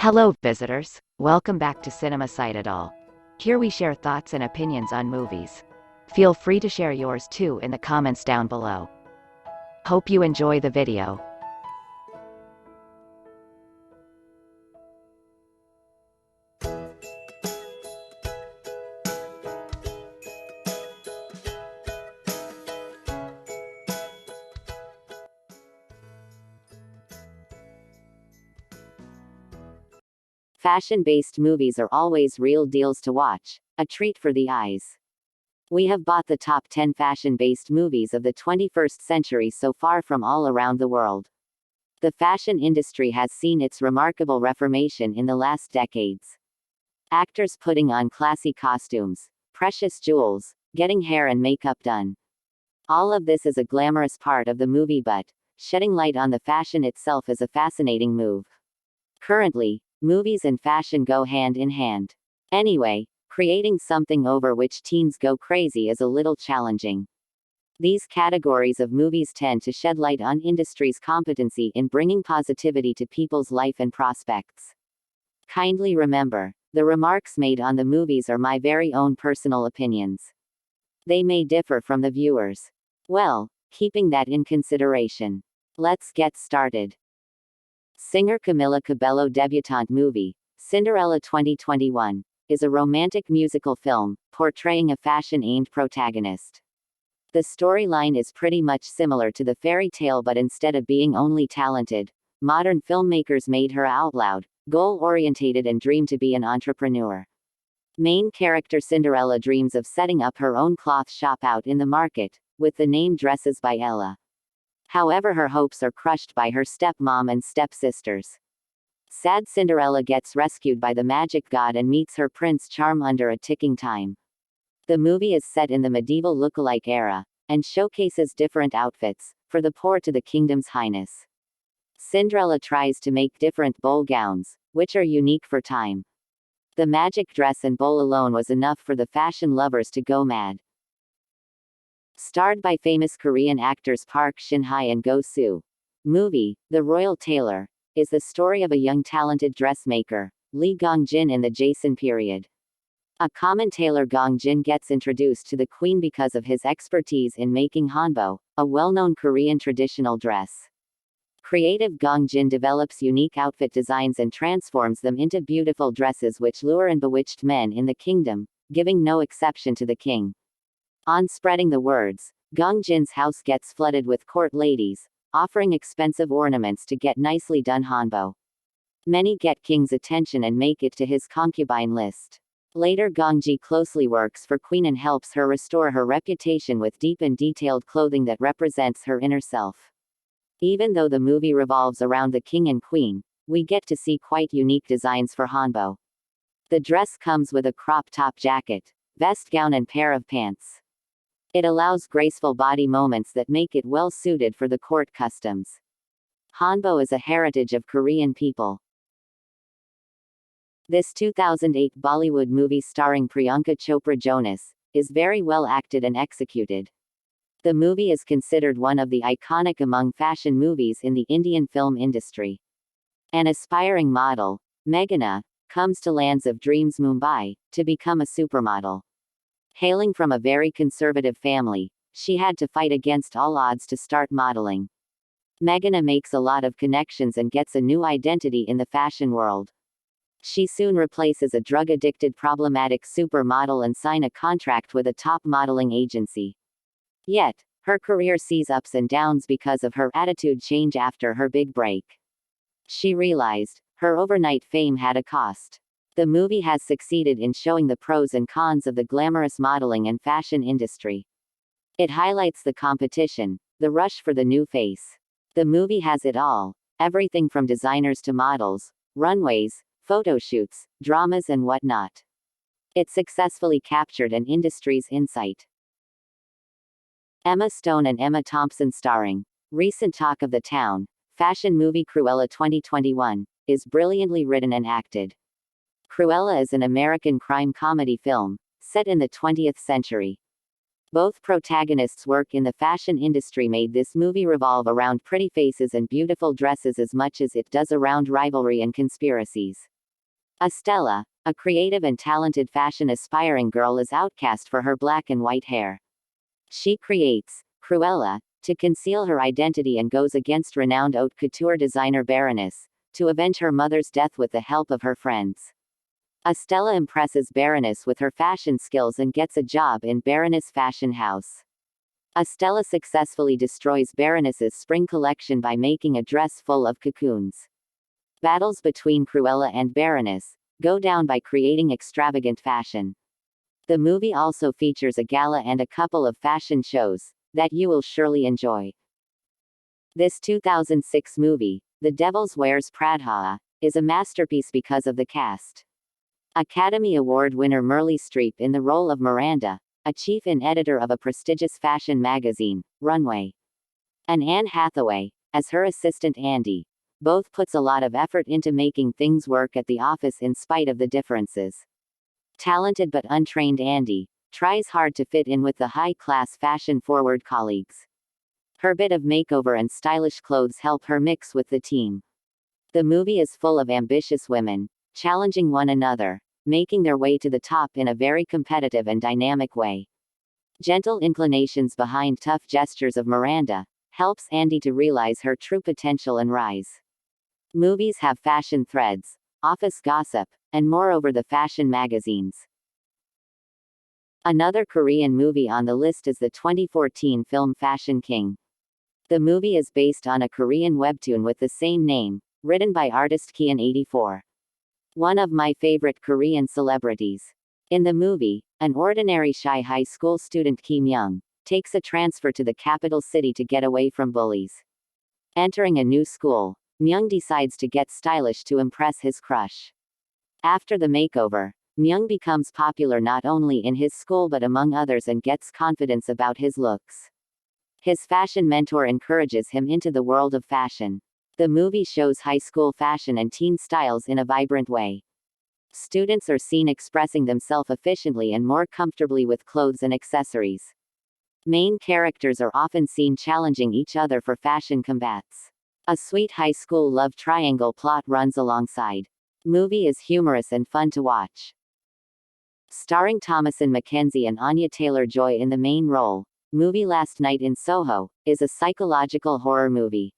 Hello, visitors. Welcome back to Cinema Citadel. Here we share thoughts and opinions on movies. Feel free to share yours too in the comments down below. Hope you enjoy the video. Fashion-based movies are always real deals to watch, a treat for the eyes. We have bought the top 10 fashion-based movies of the 21st century so far from all around the world. The fashion industry has seen its remarkable reformation in the last decades. Actors putting on classy costumes, precious jewels, getting hair and makeup done. All of this is a glamorous part of the movie, but shedding light on the fashion itself is a fascinating move. Currently, movies and fashion go hand in hand. Anyway, creating something over which teens go crazy is a little challenging. These categories of movies tend to shed light on industry's competency in bringing positivity to people's life and prospects. Kindly remember, the remarks made on the movies are my very own personal opinions. They may differ from the viewers. Well, keeping that in consideration, let's get started. Singer Camila Cabello debutante movie, Cinderella 2021, is a romantic musical film, portraying a fashion-aimed protagonist. The storyline is pretty much similar to the fairy tale, but instead of being only talented, modern filmmakers made her out loud, goal-orientated and dream to be an entrepreneur. Main character Cinderella dreams of setting up her own cloth shop out in the market, with the name Dresses by Ella. However, her hopes are crushed by her stepmom and stepsisters. Sad Cinderella gets rescued by the magic god and meets her Prince Charm under a ticking time. The movie is set in the medieval look-alike era, and showcases different outfits, for the poor to the kingdom's highness. Cinderella tries to make different bowl gowns, which are unique for time. The magic dress and bowl alone was enough for the fashion lovers to go mad. Starred by famous Korean actors Park Shin-hye and Go Soo. Movie, The Royal Tailor, is the story of a young talented dressmaker, Lee Gong-jin in the Joseon period. A common tailor, Gong-jin gets introduced to the queen because of his expertise in making hanbok, a well-known Korean traditional dress. Creative Gong-jin develops unique outfit designs and transforms them into beautiful dresses which lure and bewitched men in the kingdom, giving no exception to the king. On spreading the words, Gong-jin's house gets flooded with court ladies, offering expensive ornaments to get nicely done hanbok. Many get king's attention and make it to his concubine list. Later, Gong-ji closely works for queen and helps her restore her reputation with deep and detailed clothing that represents her inner self. Even though the movie revolves around the king and queen, we get to see quite unique designs for hanbok. The dress comes with a crop top jacket, vest gown and pair of pants. It allows graceful body moments that make it well suited for the court customs. Hanbok is a heritage of Korean people. This 2008 Bollywood movie starring Priyanka Chopra Jonas is very well acted and executed. The movie is considered one of the iconic among fashion movies in the Indian film industry. An aspiring model, Meghana, comes to Lands of Dreams Mumbai to become a supermodel. Hailing from a very conservative family, she had to fight against all odds to start modeling. Meghana makes a lot of connections and gets a new identity in the fashion world. She soon replaces a drug-addicted problematic supermodel and signs a contract with a top modeling agency. Yet, her career sees ups and downs because of her attitude change after her big break. She realized her overnight fame had a cost. The movie has succeeded in showing the pros and cons of the glamorous modeling and fashion industry. It highlights the competition, the rush for the new face. The movie has it all, everything from designers to models, runways, photo shoots, dramas and whatnot. It successfully captured an industry's insight. Emma Stone and Emma Thompson starring. Recent talk of the town, fashion movie Cruella 2021, is brilliantly written and acted. Cruella is an American crime comedy film, set in the 20th century. Both protagonists work in the fashion industry made this movie revolve around pretty faces and beautiful dresses as much as it does around rivalry and conspiracies. Estella, a creative and talented fashion aspiring girl, is outcast for her black and white hair. She creates Cruella to conceal her identity and goes against renowned haute couture designer Baroness to avenge her mother's death with the help of her friends. Estella impresses Baroness with her fashion skills and gets a job in Baroness' fashion house. Estella successfully destroys Baroness's spring collection by making a dress full of cocoons. Battles between Cruella and Baroness go down by creating extravagant fashion. The movie also features a gala and a couple of fashion shows that you will surely enjoy. This 2006 movie, The Devil Wears Prada, is a masterpiece because of the cast. Academy Award winner Meryl Streep in the role of Miranda, a chief and editor of a prestigious fashion magazine, Runway, and Anne Hathaway as her assistant Andy. Both puts a lot of effort into making things work at the office in spite of the differences. Talented but untrained Andy tries hard to fit in with the high-class fashion-forward colleagues. Her bit of makeover and stylish clothes help her mix with the team. The movie is full of ambitious women, challenging one another, making their way to the top in a very competitive and dynamic way. Gentle inclinations behind tough gestures of Miranda helps Andy to realize her true potential and rise. Movies have fashion threads, office gossip, and more over the fashion magazines. Another Korean movie on the list is the 2014 film Fashion King. The movie is based on a Korean webtoon with the same name, written by artist Kian84. One of my favorite Korean celebrities. In the movie, an ordinary shy high school student Kim Young takes a transfer to the capital city to get away from bullies. Entering a new school, Myung decides to get stylish to impress his crush. After the makeover, Myung becomes popular not only in his school but among others and gets confidence about his looks. His fashion mentor encourages him into the world of fashion. The movie shows high school fashion and teen styles in a vibrant way. Students are seen expressing themselves efficiently and more comfortably with clothes and accessories. Main characters are often seen challenging each other for fashion combats. A sweet high school love triangle plot runs alongside. Movie is humorous and fun to watch. Starring Thomasin McKenzie and Anya Taylor-Joy in the main role, movie Last Night in Soho is a psychological horror movie.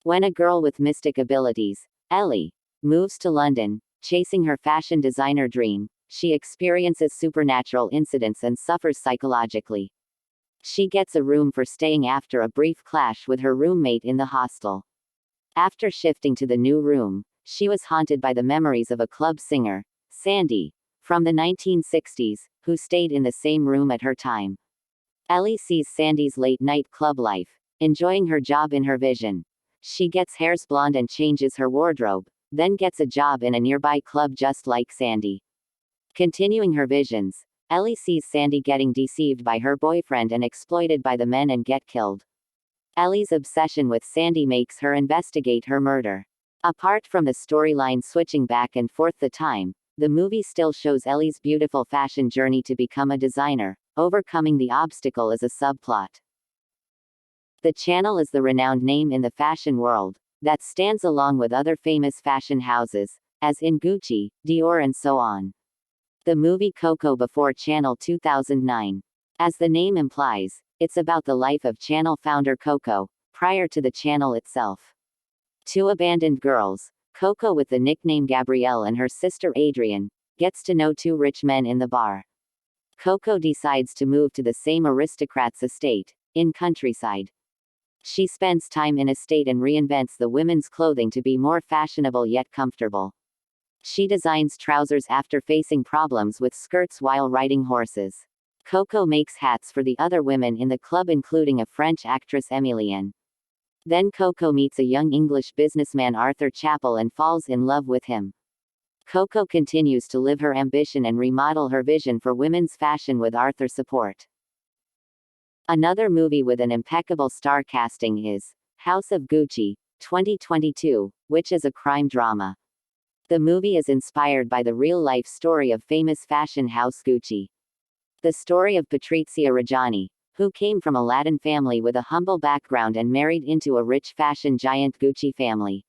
When a girl with mystic abilities, Ellie, moves to London, chasing her fashion designer dream, she experiences supernatural incidents and suffers psychologically. She gets a room for staying after a brief clash with her roommate in the hostel. After shifting to the new room, she was haunted by the memories of a club singer, Sandy, from the 1960s, who stayed in the same room at her time. Ellie sees Sandy's late-night club life, enjoying her job in her vision. She gets hairs blonde and changes her wardrobe, then gets a job in a nearby club just like Sandy. Continuing her visions, Ellie sees Sandy getting deceived by her boyfriend and exploited by the men and get killed. Ellie's obsession with Sandy makes her investigate her murder. Apart from the storyline switching back and forth the time, the movie still shows Ellie's beautiful fashion journey to become a designer. Overcoming the obstacle is a subplot. The channel is the renowned name in the fashion world that stands along with other famous fashion houses, as in Gucci, Dior and so on. The movie Coco before Channel 2009. As the name implies, it's about the life of channel founder Coco, prior to the channel itself. Two abandoned girls, Coco with the nickname Gabrielle and her sister Adrienne, gets to know two rich men in the bar. Coco decides to move to the same aristocrat's estate, in countryside. She spends time in estate and reinvents the women's clothing to be more fashionable yet comfortable. She designs trousers after facing problems with skirts while riding horses. Coco makes hats for the other women in the club, including a French actress Emilienne. Then Coco meets a young English businessman Arthur Chappell and falls in love with him. Coco continues to live her ambition and remodel her vision for women's fashion with Arthur's support. Another movie with an impeccable star casting is House of Gucci, 2022, which is a crime drama. The movie is inspired by the real-life story of famous fashion house Gucci. The story of Patrizia Reggiani, who came from a Latin family with a humble background and married into a rich fashion giant Gucci family.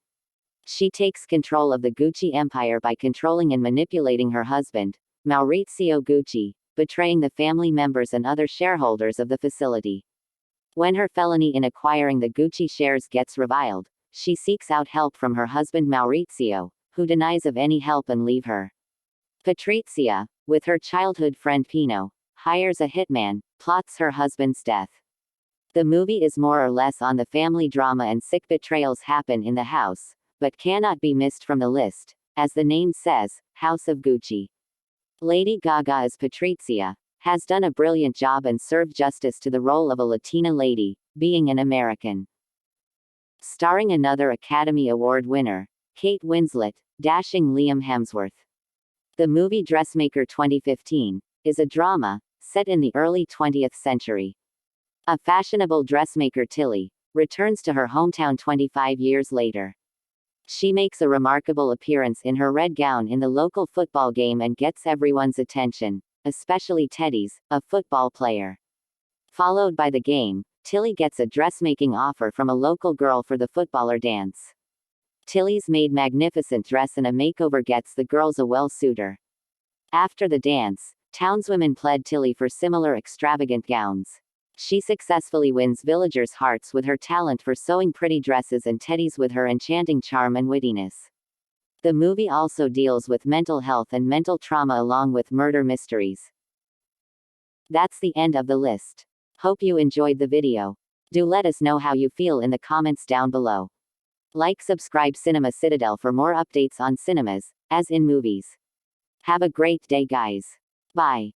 She takes control of the Gucci empire by controlling and manipulating her husband, Maurizio Gucci, betraying the family members and other shareholders of the facility. When her felony in acquiring the Gucci shares gets reviled, she seeks out help from her husband Maurizio, who denies of any help and leave her. Patrizia, with her childhood friend Pino, hires a hitman, plots her husband's death. The movie is more or less on the family drama and sick betrayals happen in the house, but cannot be missed from the list, as the name says, House of Gucci. Lady Gaga as Patrizia has done a brilliant job and served justice to the role of a Latina lady, being an American. Starring another Academy Award winner, Kate Winslet, dashing Liam Hemsworth. The movie Dressmaker 2015 is a drama set in the early 20th century. A fashionable dressmaker, Tilly, returns to her hometown 25 years later. She makes a remarkable appearance in her red gown in the local football game and gets everyone's attention, especially Teddy's, a football player. Followed by the game, Tilly gets a dressmaking offer from a local girl for the footballer dance. Tilly's made magnificent dress and a makeover gets the girls a well-suiter. After the dance, townswomen pled Tilly for similar extravagant gowns. She successfully wins villagers' hearts with her talent for sewing pretty dresses and Teddy's with her enchanting charm and wittiness. The movie also deals with mental health and mental trauma along with murder mysteries. That's the end of the list. Hope you enjoyed the video. Do let us know how you feel in the comments down below. Like, subscribe Cinema Citadel for more updates on cinemas, as in movies. Have a great day, guys. Bye.